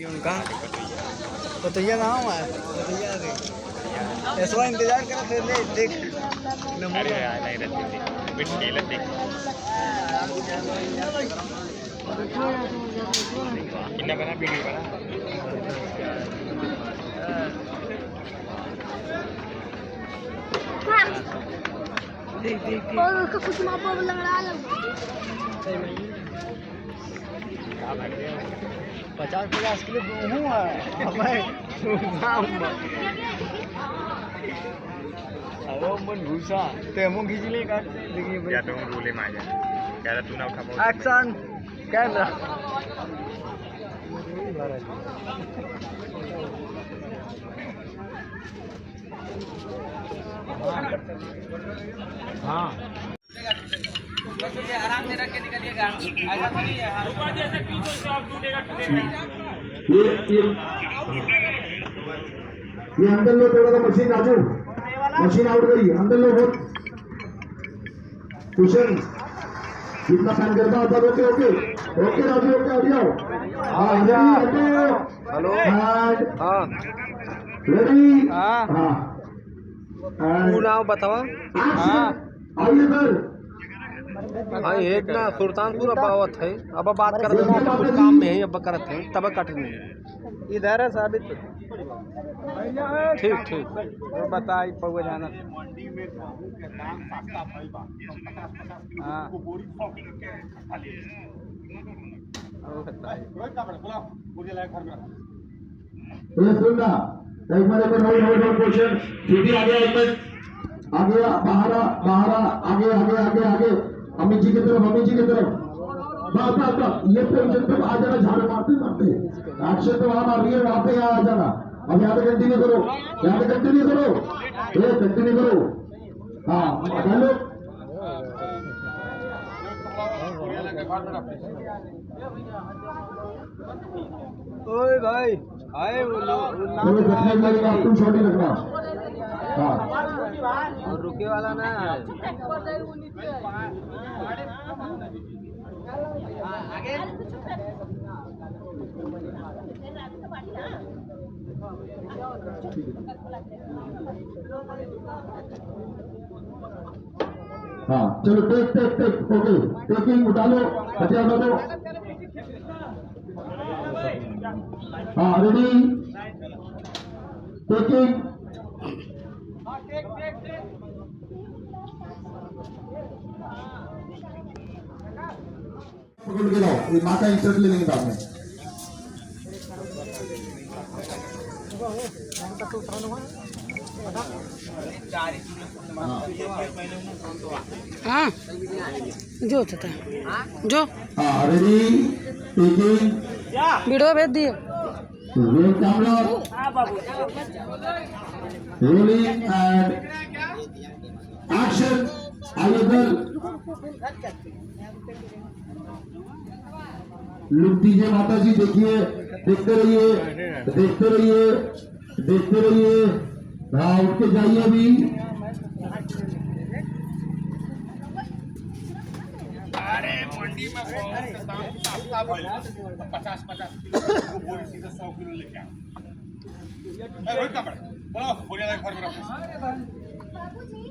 उनका पतैया कहाँ हुआ है? पतैया ऐसा इंतजार कर फिर ले देख अरे नहीं रहती बिट खेलत देख कितना बना वीडियो बना और उसका कुछ मापा लगा लो 50 किलो गेहूँ है अब मन घुसा ते हम खींच ले काटते देखिए या तो हम रोले में आ जाए क्या तू ना उठा एक्शन कैमरा हाँ आराम से रख के निकलिएगा ऐसा थोड़ी है ये अंदर लो थोड़ा सा मशीन राजू मशीन आउट करिए अंदर लो बहुत कुशन कितना फैन करता होता okay okay okay Raju okay आ जाओ हाँ हेलो हाँ रेडी हाँ हाँ नाम बताओ हाँ आइए सर हाँ एक ना सुल्तानपुर अबावत है अब बात कर रहे हैं कुछ काम में है अब करत है तब कट नहीं इधर है साबित ठीक ठीक तो बताई पहुँच जाना हाँ ये सुनना एक बार रोड क्वेश्चन छुट्टी आ गया एक मिनट आगे बाहर बाहर आगे आगे आगे आगे अमित जी की तरफ बस ये पोजीशन पे आ जाना झाड़ मारते मारते एक्शन तो वहां मार रही है वहां पे यहाँ आ जाना अब यहाँ पे कंटिन्यू करो ये कंटिन्यू करो हाँ हेलो ओए भाई आए वो तुम छोटी लगना हाँ और रुके वाला ना है हाँ चलो टेक ओके टेकिंग उठा लो हथियार दो हाँ रेडी टेकिंग पकड़ के लाओ ये माँ का इंटरेस्ट ले लेंगे बाद में हाँ जो होता जो हाँ रेडी टेकिंग वीडियो भेज दिए roll camera rolling and action आइए सर लुक दीजिए माता जी देखिए देखते रहिए हाँ उठ के जाइए अभी अरे मंडी में 50 बोरी सीधे 100 किलो लेके आओ बोलो बोरिया घर में रखो बाबूजी